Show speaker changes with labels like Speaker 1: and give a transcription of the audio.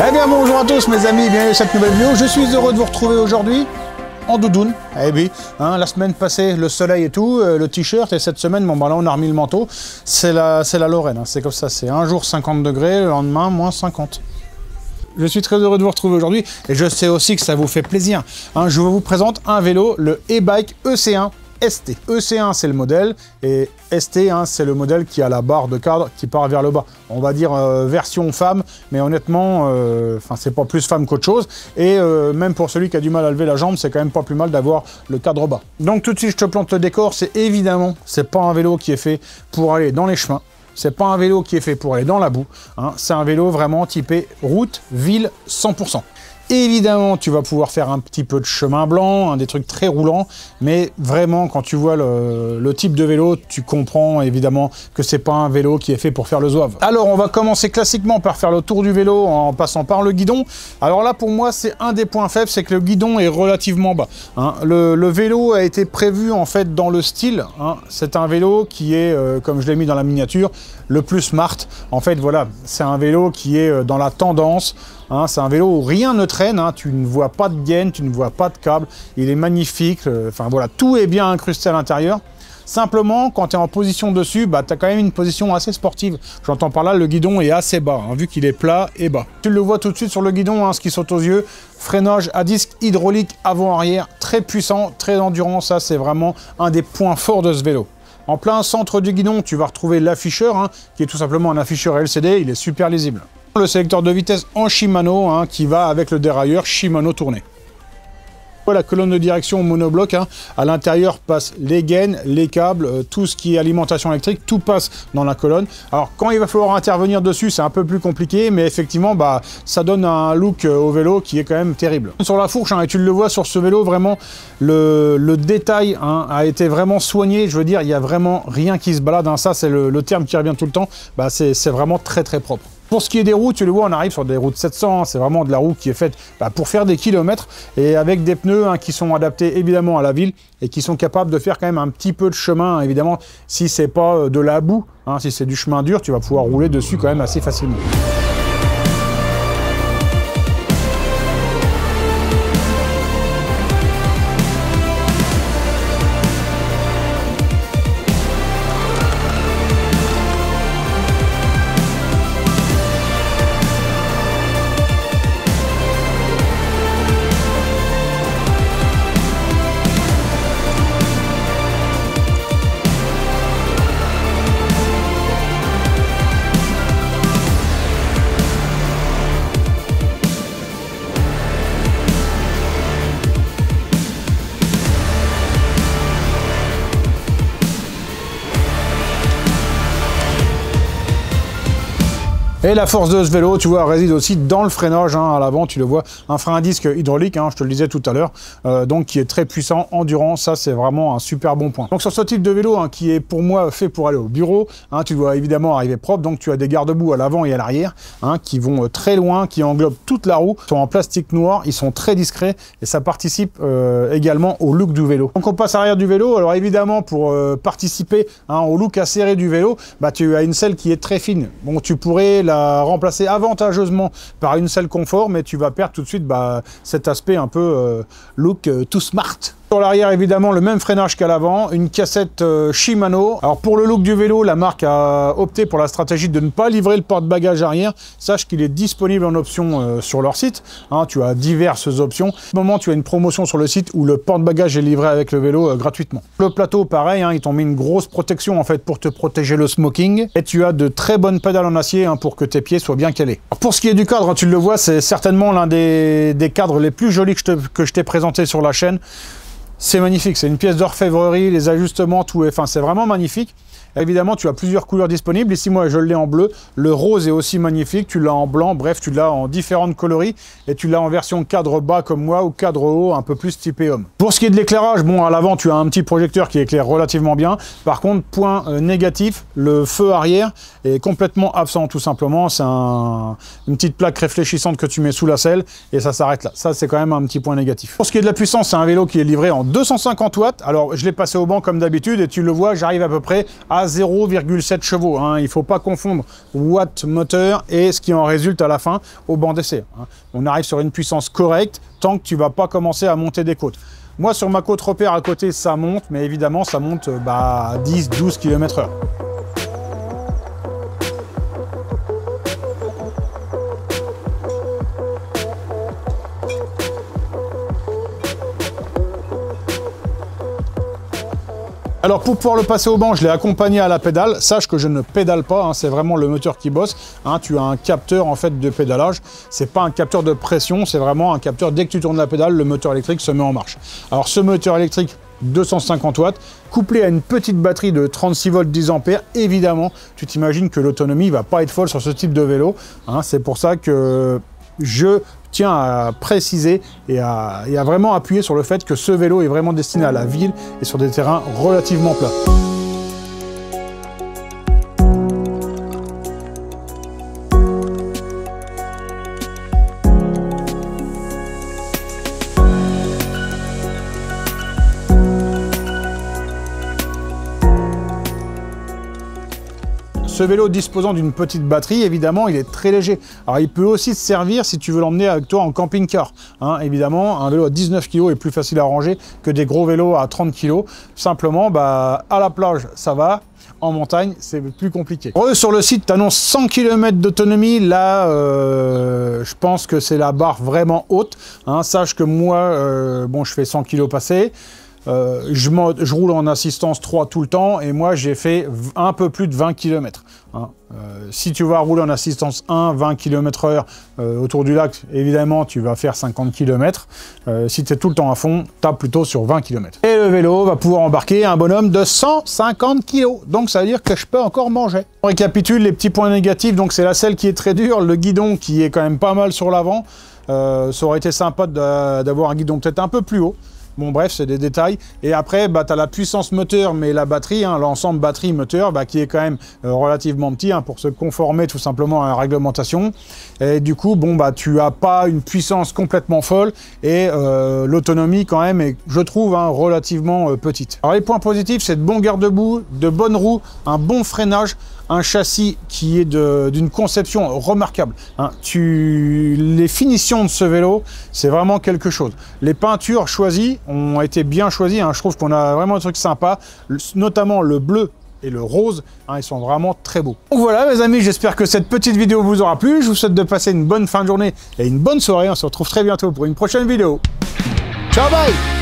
Speaker 1: Eh bien bonjour à tous mes amis, bienvenue dans cette nouvelle vidéo. Je suis heureux de vous retrouver aujourd'hui en doudoune. Eh oui, hein, la semaine passée le soleil et tout, le t-shirt, et cette semaine, bon bah là on a remis le manteau. C'est la Lorraine, hein, c'est comme ça, c'est un jour 50 degrés, le lendemain moins 50. Je suis très heureux de vous retrouver aujourd'hui et je sais aussi que ça vous fait plaisir. Hein, je vous présente un vélo, le e-bike EC1 ST. EC1 c'est le modèle et ST hein, c'est le modèle qui a la barre de cadre qui part vers le bas. On va dire version femme, mais honnêtement, c'est pas plus femme qu'autre chose. Et même pour celui qui a du mal à lever la jambe, c'est quand même pas plus mal d'avoir le cadre bas. Donc tout de suite je te plante le décor, c'est évidemment, c'est pas un vélo qui est fait pour aller dans les chemins. C'est pas un vélo qui est fait pour aller dans la boue, hein. C'est un vélo vraiment typé route, ville, 100%. Évidemment, tu vas pouvoir faire un petit peu de chemin blanc, hein, des trucs très roulants, mais vraiment, quand tu vois le type de vélo, tu comprends évidemment que c'est pas un vélo qui est fait pour faire le zouave. Alors, on va commencer classiquement par faire le tour du vélo en passant par le guidon. Alors là, pour moi, c'est un des points faibles, c'est que le guidon est relativement bas, hein. Le vélo a été prévu en fait dans le style, hein. C'est un vélo qui est, comme je l'ai mis dans la miniature, le plus smart. En fait, voilà, c'est un vélo qui est dans la tendance. Hein, c'est un vélo où rien ne traîne, hein, tu ne vois pas de gaine, tu ne vois pas de câble, il est magnifique, enfin voilà, tout est bien incrusté à l'intérieur. Simplement, quand tu es en position dessus, bah, tu as quand même une position assez sportive. J'entends par là, le guidon est assez bas, hein, vu qu'il est plat et bas. Tu le vois tout de suite sur le guidon, hein, ce qui saute aux yeux, freinage à disque hydraulique avant-arrière, très puissant, très endurant, ça c'est vraiment un des points forts de ce vélo. En plein centre du guidon, tu vas retrouver l'afficheur, hein, qui est tout simplement un afficheur LCD, il est super lisible. Le sélecteur de vitesse en Shimano, hein, qui va avec le dérailleur Shimano tourné. La colonne de direction monobloc, hein, à l'intérieur passent les gaines, les câbles, tout ce qui est alimentation électrique, tout passe dans la colonne. Alors quand il va falloir intervenir dessus, c'est un peu plus compliqué, mais effectivement, bah, ça donne un look au vélo qui est quand même terrible. Sur la fourche, hein, et tu le vois sur ce vélo, vraiment, le détail hein, a été vraiment soigné. Je veux dire, il n'y a vraiment rien qui se balade, hein, ça c'est le terme qui revient tout le temps, bah, c'est vraiment très très propre. Pour ce qui est des roues, tu le vois, on arrive sur des routes 700, hein, c'est vraiment de la roue qui est faite pour faire des kilomètres et avec des pneus hein, qui sont adaptés évidemment à la ville et qui sont capables de faire quand même un petit peu de chemin, hein, évidemment, si c'est pas de la boue, hein, si c'est du chemin dur, tu vas pouvoir rouler dessus quand même assez facilement. Et la force de ce vélo, tu vois, réside aussi dans le freinage, hein, à l'avant, tu le vois, un frein à disque hydraulique, hein, je te le disais tout à l'heure, donc qui est très puissant, endurant, ça c'est vraiment un super bon point. Donc sur ce type de vélo, hein, qui est pour moi fait pour aller au bureau, hein, tu dois évidemment arriver propre, donc tu as des garde-boue à l'avant et à l'arrière, hein, qui vont très loin, qui englobent toute la roue, ils sont en plastique noir, ils sont très discrets, et ça participe également au look du vélo. Donc on passe à l'arrière du vélo, alors évidemment pour participer hein, au look acéré du vélo, bah, tu as une selle qui est très fine, bon tu pourrais la remplacer avantageusement par une selle confort, mais tu vas perdre tout de suite cet aspect un peu look tout smart. Sur l'arrière, évidemment, le même freinage qu'à l'avant, une cassette Shimano. Alors pour le look du vélo, la marque a opté pour la stratégie de ne pas livrer le porte-bagages arrière. Sache qu'il est disponible en option sur leur site. Hein, tu as diverses options. En ce moment, tu as une promotion sur le site où le porte-bagages est livré avec le vélo gratuitement. Le plateau, pareil, hein, ils t'ont mis une grosse protection en fait pour te protéger le smoking. Et tu as de très bonnes pédales en acier hein, pour que tes pieds soient bien calés. Alors, pour ce qui est du cadre, tu le vois, c'est certainement l'un des cadres les plus jolis que je t'ai présenté sur la chaîne. C'est magnifique, c'est une pièce d'orfèvrerie, les ajustements, tout, enfin c'est vraiment magnifique. Évidemment, tu as plusieurs couleurs disponibles. Ici, moi, je l'ai en bleu. Le rose est aussi magnifique. Tu l'as en blanc. Bref, tu l'as en différentes coloris. Et tu l'as en version cadre bas comme moi ou cadre haut, un peu plus typé homme. Pour ce qui est de l'éclairage, bon, à l'avant, tu as un petit projecteur qui éclaire relativement bien. Par contre, point négatif, le feu arrière est complètement absent, tout simplement. C'est une petite plaque réfléchissante que tu mets sous la selle et ça s'arrête là. Ça, c'est quand même un petit point négatif. Pour ce qui est de la puissance, c'est un vélo qui est livré en 250 watts. Alors, je l'ai passé au banc comme d'habitude et tu le vois, j'arrive à peu près à à 0,7 chevaux. Hein. Il ne faut pas confondre watt moteur et ce qui en résulte à la fin au banc d'essai. Hein. On arrive sur une puissance correcte tant que tu ne vas pas commencer à monter des côtes. Moi, sur ma côte repère à côté, ça monte, mais évidemment, ça monte à 10-12 km/h. Alors pour pouvoir le passer au banc, je l'ai accompagné à la pédale. Sache que je ne pédale pas, hein, c'est vraiment le moteur qui bosse. Hein, tu as un capteur en fait de pédalage. C'est pas un capteur de pression, c'est vraiment un capteur. Dès que tu tournes la pédale, le moteur électrique se met en marche. Alors ce moteur électrique 250 watts, couplé à une petite batterie de 36 volts 10 ampères, évidemment, tu t'imagines que l'autonomie va pas être folle sur ce type de vélo. Hein, c'est pour ça que je tiens à préciser et à vraiment appuyer sur le fait que ce vélo est vraiment destiné à la ville et sur des terrains relativement plats. Ce vélo disposant d'une petite batterie, évidemment, il est très léger. Alors, il peut aussi te servir si tu veux l'emmener avec toi en camping-car. Hein, évidemment, un vélo à 19 kg est plus facile à ranger que des gros vélos à 30 kg. Simplement, à la plage, ça va. En montagne, c'est plus compliqué. Sur le site, tu annonces 100 km d'autonomie. Là, je pense que c'est la barre vraiment haute. Hein, sache que moi, je fais 100 kg passé. Je roule en assistance 3 tout le temps et moi j'ai fait un peu plus de 20 km. Hein. Si tu vas rouler en assistance 1, 20 km/h autour du lac, évidemment tu vas faire 50 km. Si tu es tout le temps à fond, tape plutôt sur 20 km. Et le vélo va pouvoir embarquer un bonhomme de 150 kg. Donc ça veut dire que je peux encore manger. On récapitule les petits points négatifs. Donc c'est la selle qui est très dure, le guidon qui est quand même pas mal sur l'avant. Ça aurait été sympa d'avoir un guidon peut-être un peu plus haut. Bon bref, c'est des détails. Et après, tu as la puissance moteur, mais la batterie, hein, l'ensemble batterie-moteur, qui est quand même relativement petit, hein, pour se conformer tout simplement à la réglementation. Et du coup, tu n'as pas une puissance complètement folle et l'autonomie quand même est, je trouve, hein, relativement petite. Alors les points positifs, c'est de bons garde-boue, de bonnes roues, un bon freinage, un châssis qui est d'une conception remarquable. Hein. Les finitions de ce vélo, c'est vraiment quelque chose. Les peintures choisies ont été bien choisies. Hein. Je trouve qu'on a vraiment un truc sympa, notamment le bleu et le rose. Hein, ils sont vraiment très beaux. Donc voilà mes amis, j'espère que cette petite vidéo vous aura plu. Je vous souhaite de passer une bonne fin de journée et une bonne soirée. On se retrouve très bientôt pour une prochaine vidéo. Ciao, bye!